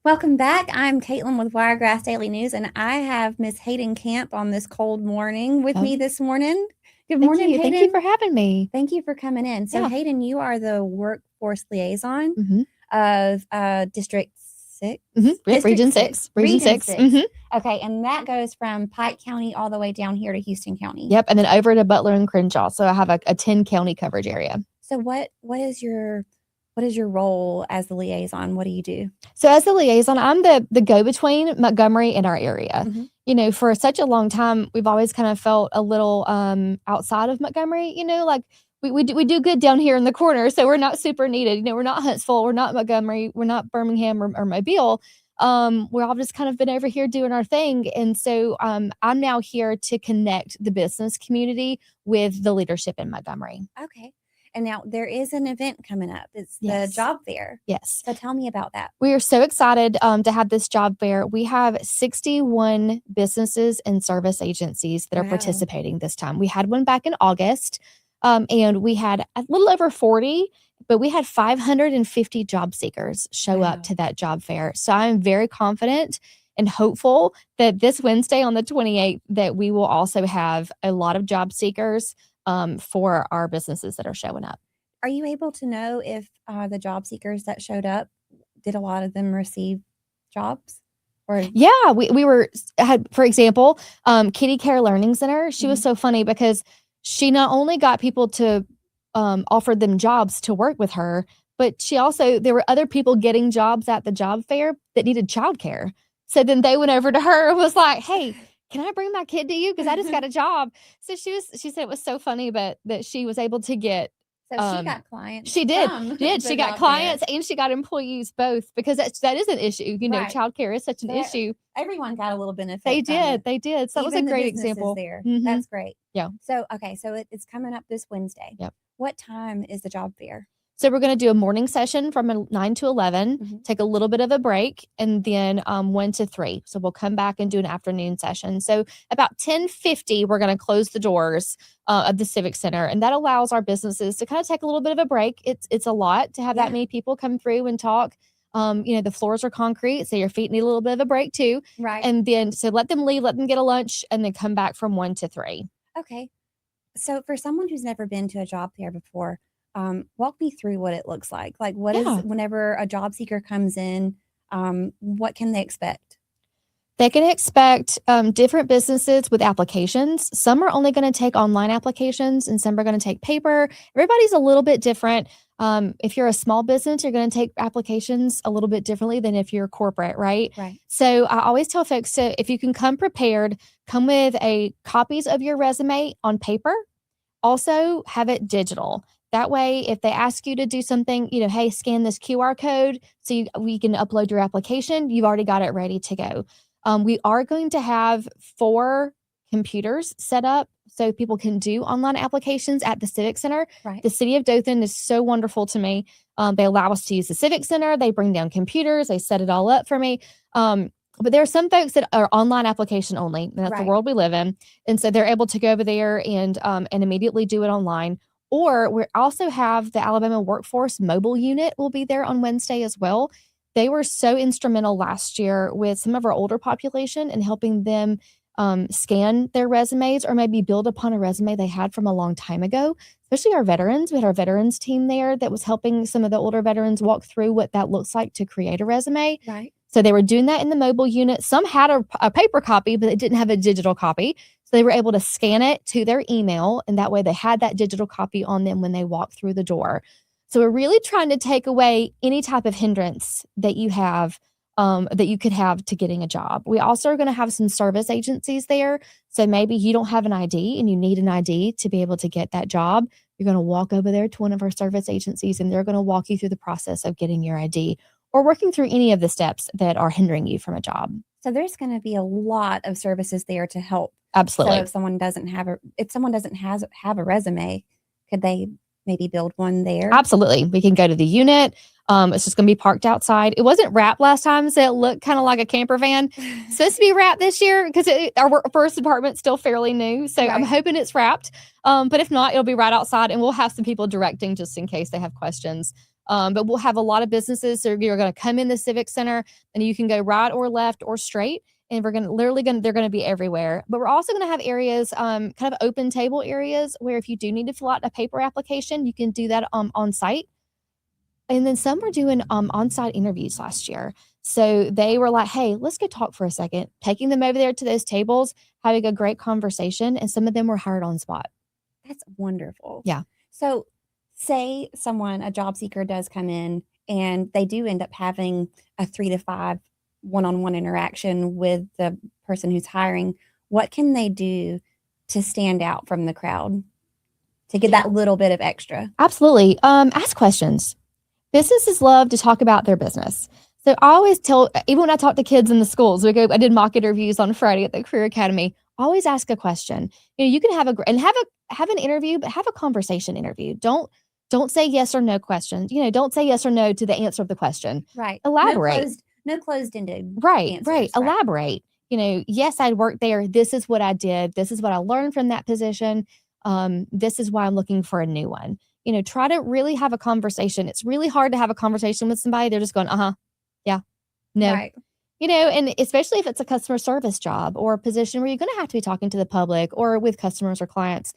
Welcome back. I'm Caitlin with Wiregrass Daily News, and I have Miss Hayden Camp on this cold morning with me this morning. Good Thank morning, you. Hayden. Thank you for having me. Thank you for coming in. So, Yeah. Hayden, you are the workforce liaison Mhm. of District 6? Yep, Region 6. Region 6. Okay, and that goes from Pike County all the way down here to Houston County. Yep, and then over to Butler and Crenshaw. So I have a 10-county coverage area. So what is your role as the liaison? What do you do? So as the liaison, I'm the go-between Montgomery and our area. Mhm. You know, for such a long time, we've always kind of felt a little outside of Montgomery, like we do good down here in the corner, so we're not super needed. You know, we're not Huntsville, we're not Montgomery, we're not Birmingham or Mobile. We're all just kind of been over here doing our thing. And so I'm now here to connect the business community with the leadership in Montgomery. Okay. And now there is an event coming up. It's Yes. the job fair. Yes. So tell me about that. We are so excited to have this job fair. We have 61 businesses and service agencies that are participating this time. We had one back in August, and we had a little over 40, but we had 550 job seekers show up to that job fair. So I'm very confident and hopeful that this Wednesday on the 28th that we will also have a lot of job seekers for our businesses that are showing up. Are you able to know if the job seekers that showed up, did a lot of them receive jobs? Or yeah, we had, for example, Kitty Care Learning Center. She was so funny because she not only got people to offer them jobs to work with her, but there were other people getting jobs at the job fair that needed childcare. So then they went over to her and was like, "Hey, can I bring my kid to you? Because I just got a job." So she said it was so funny, but that she was able to get. So she got clients. She did. She got clients and she got employees both, because that is an issue. You know, childcare is such an issue. Everyone got a little benefit. They did. So that was a great example. There. That's great. Yeah. So, okay. So it's coming up this Wednesday. Yep. What time is the job fair? So we're going to do a morning session from 9 to 11, take a little bit of a break, and then 1 to 3. So we'll come back and do an afternoon session. So about 10:50, we're going to close the doors of the Civic Center, and that allows our businesses to kind of take a little bit of a break. It's a lot to have that many people come through and talk. The floors are concrete, so your feet need a little bit of a break too. Right. And then so let them leave, let them get a lunch, and then come back from 1 to 3. Okay. So for someone who's never been to a job fair before, walk me through what it looks like. Like, what is, whenever a job seeker comes in, what can they expect? They can expect different businesses with applications. Some are only going to take online applications and some are going to take paper. Everybody's a little bit different. If you're a small business, you're going to take applications a little bit differently than if you're corporate, right? Right. So I always tell folks, if you can come prepared, come with copies of your resume on paper. Also have it digital. That way, if they ask you to do something, hey, scan this QR code so we can upload your application, you've already got it ready to go. We are going to have 4 computers set up so people can do online applications at the Civic Center. Right. The city of Dothan is so wonderful to me. They allow us to use the Civic Center. They bring down computers. They set it all up for me. But there are some folks that are online application only, and that's the world we live in. And so they're able to go over there and immediately do it online. Or we also have the Alabama Workforce Mobile Unit will be there on Wednesday as well. They were so instrumental last year with some of our older population and helping them scan their resumes or maybe build upon a resume they had from a long time ago, especially our veterans. We had our veterans team there that was helping some of the older veterans walk through what that looks like to create a resume. Right. So they were doing that in the mobile unit. Some had a paper copy, but they didn't have a digital copy. So they were able to scan it to their email, and that way they had that digital copy on them when they walked through the door. So we're really trying to take away any type of hindrance that you have, that you could have to getting a job. We also are going to have some service agencies there. So maybe you don't have an ID and you need an ID to be able to get that job. You're going to walk over there to one of our service agencies, and they're going to walk you through the process of getting your ID or working through any of the steps that are hindering you from a job. So there's going to be a lot of services there to help. Absolutely. So if someone doesn't have a resume, could they maybe build one there? Absolutely. We can go to the unit. It's just going to be parked outside. It wasn't wrapped last time, so it looked kind of like a camper van. It's supposed to be wrapped this year because our first department's still fairly new. So I'm hoping it's wrapped. But if not, it'll be right outside, and we'll have some people directing just in case they have questions. But we'll have a lot of businesses. So you're going to come in the Civic Center and you can go right or left or straight. And we're they're going to be everywhere. But we're also going to have areas, kind of open table areas where if you do need to fill out a paper application, you can do that on site. And then some were doing on-site interviews last year. So they were like, hey, let's go talk for a second, taking them over there to those tables, having a great conversation. And some of them were hired on spot. That's wonderful. Yeah. So say a job seeker does come in and they do end up having a 3 to 5 one-on-one interaction with the person who's hiring. What can they do to stand out from the crowd to get that little bit of extra? Absolutely. Ask questions. Businesses love to talk about their business. So I always tell, even when I talk to kids in the schools, I did mock interviews on Friday at the Career Academy. Always ask a question. You can have an interview, but have a conversation interview. Don't say yes or no questions. Don't say yes or no to the answer of the question. Right. Elaborate. No closed-ended. Right. Answers, right. Elaborate. Yes, I worked there. This is what I did. This is what I learned from that position. This is why I'm looking for a new one. Try to really have a conversation. It's really hard to have a conversation with somebody. They're just going, yeah, no. Right. And especially if it's a customer service job or a position where you're going to have to be talking to the public or with customers or clients,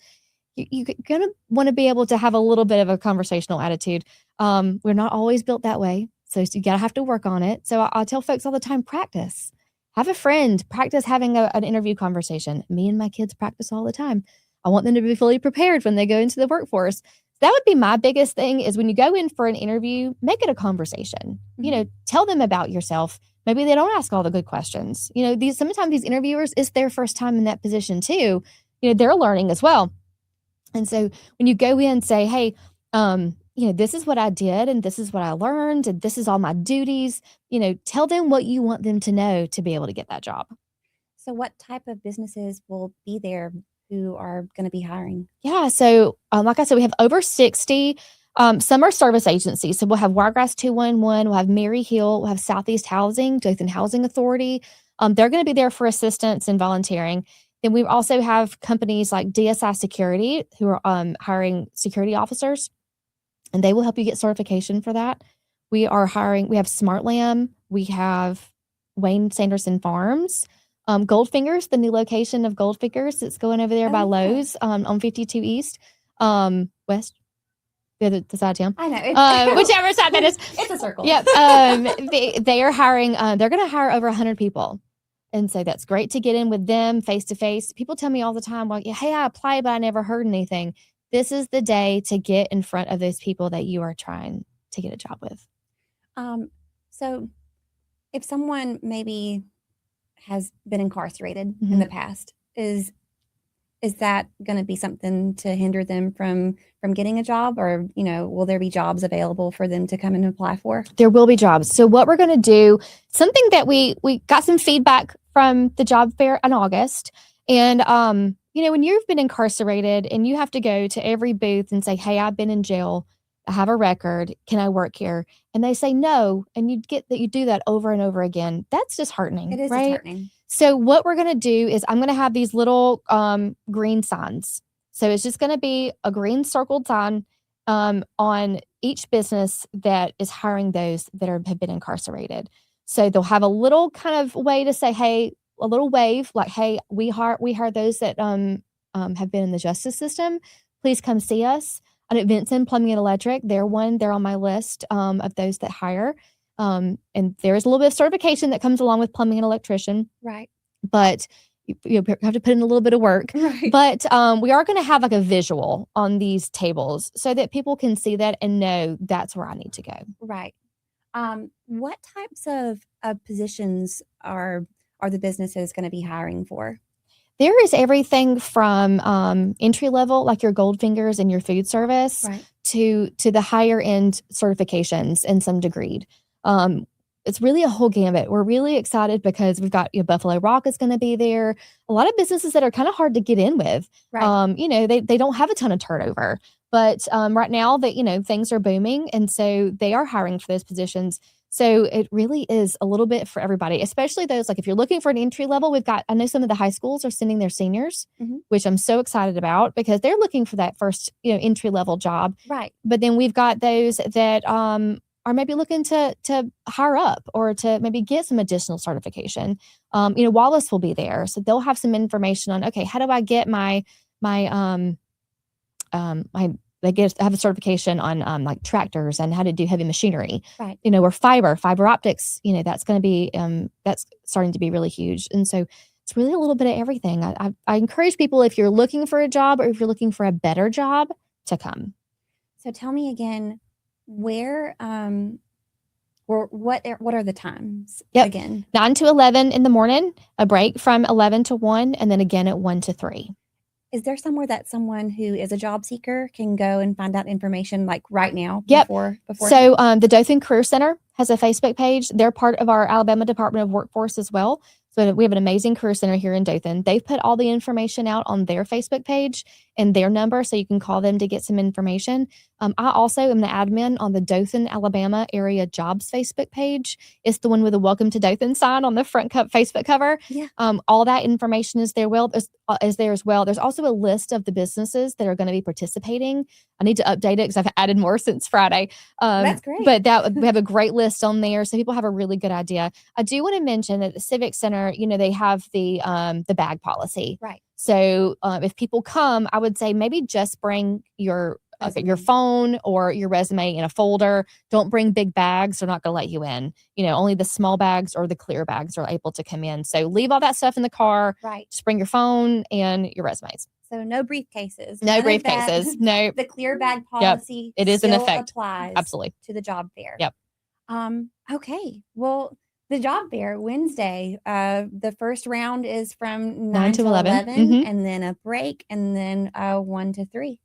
you're going to want to be able to have a little bit of a conversational attitude. We're not always built that way. So you got to have to work on it. So I tell folks all the time, practice. Have a friend, practice having an interview conversation. Me and my kids practice all the time. I want them to be fully prepared when they go into the workforce. That would be my biggest thing is when you go in for an interview, make it a conversation. Mm-hmm. Tell them about yourself. Maybe they don't ask all the good questions. Sometimes these interviewers, it's their first time in that position too. They're learning as well. And so when you go in, say, hey, this is what I did and this is what I learned and this is all my duties. Tell them what you want them to know to be able to get that job. So what type of businesses will be there who are going to be hiring? Yeah. So like I said, we have over 60. Some are service agencies. So we'll have Wiregrass 211, we'll have Mary Hill, we'll have Southeast Housing, Dothan Housing Authority. They're going to be there for assistance and volunteering. Then we also have companies like DSI Security who are hiring security officers, and they will help you get certification for that. We have SmartLam, we have Wayne Sanderson Farms, Goldfingers, the new location of Goldfingers. It's going over there by Lowe's on 52 East, West. The side of town. I know. Whichever side that is. It's a circle. Yep. They are hiring, they're going to hire over 100 people. And so that's great to get in with them face to face. People tell me all the time, well, yeah, hey, I applied, but I never heard anything. This is the day to get in front of those people that you are trying to get a job with. So if someone maybe has been incarcerated in the past, is that going to be something to hinder them from getting a job, or will there be jobs available for them to come and apply for? There will be jobs. So what we're going to do, something that we got some feedback from the job fair in August, and when you've been incarcerated and you have to go to every booth and say, hey, I've been in jail, I have a record, can I work here? And they say no, and you do that over and over again. That's disheartening. It is right? disheartening. So what we're going to do is I'm going to have these little green signs. So it's just going to be a green circled sign on each business that is hiring those that have been incarcerated. So they'll have a little kind of way to say, hey, a little wave like, hey, we hire those that have been in the justice system. Please come see us. And at Vincent Plumbing and Electric, they're on my list of those that hire. And there's a little bit of certification that comes along with plumbing and electrician. Right. But you have to put in a little bit of work. Right. But we are going to have like a visual on these tables so that people can see that and know that's where I need to go. Right. What types of positions are the businesses going to be hiring for? There is everything from entry level, like your Goldfingers and your food service, right, to the higher end certifications in some degree. It's really a whole gamut. We're really excited because we've got Buffalo Rock is going to be there. A lot of businesses that are kind of hard to get in with. Right. They don't have a ton of turnover, but right now that things are booming, and so they are hiring for those positions. So it really is a little bit for everybody, especially those, like if you're looking for an entry level, I know some of the high schools are sending their seniors, which I'm so excited about because they're looking for that first, entry level job. Right. But then we've got those that are maybe looking to hire up or to maybe get some additional certification. Wallace will be there, so they'll have some information on, okay, how do I get my have a certification on like tractors and how to do heavy machinery, right? Or fiber optics, that's going to be that's starting to be really huge. And so it's really a little bit of everything. I encourage people, if you're looking for a job or if you're looking for a better job, to come. So tell me again, where or what are the times again? 9 to 11 in the morning, a break from 11 to 1, and then again at 1 to 3. Is there somewhere that someone who is a job seeker can go and find out information like right now? Yep. Before So the Dothan Career Center has a Facebook page. They're part of our Alabama Department of Workforce as well. So we have an amazing career center here in Dothan. They've put all the information out on their Facebook page and their number, so you can call them to get some information. I also am the admin on the Dothan, Alabama area jobs Facebook page. It's the one with the Welcome to Dothan sign on the front Facebook cover. Yeah. All that information is there. Is there as well. There's also a list of the businesses that are going to be participating. I need to update it because I've added more since Friday. That's great. But we have a great list on there, so people have a really good idea. I do want to mention that the Civic Center, they have the bag policy. Right. So if people come, I would say maybe just bring your phone or your resume in a folder. Don't bring big bags. They're not going to let you in. Only the small bags or the clear bags are able to come in. So leave all that stuff in the car. Right. Just bring your phone and your resumes. So no briefcases. No briefcases. No. The clear bag policy. It is in effect. Applies absolutely to the job fair. Yep. Okay. Well, the job fair Wednesday, the first round is from 9 to 11. And then a break, and then 1 to 3.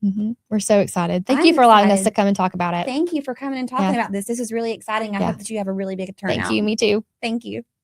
We're so excited. Thank you for allowing us to come and talk about it. Thank you for coming and talking about this. This is really exciting. I hope that you have a really big turnout. Thank you. Me too. Thank you.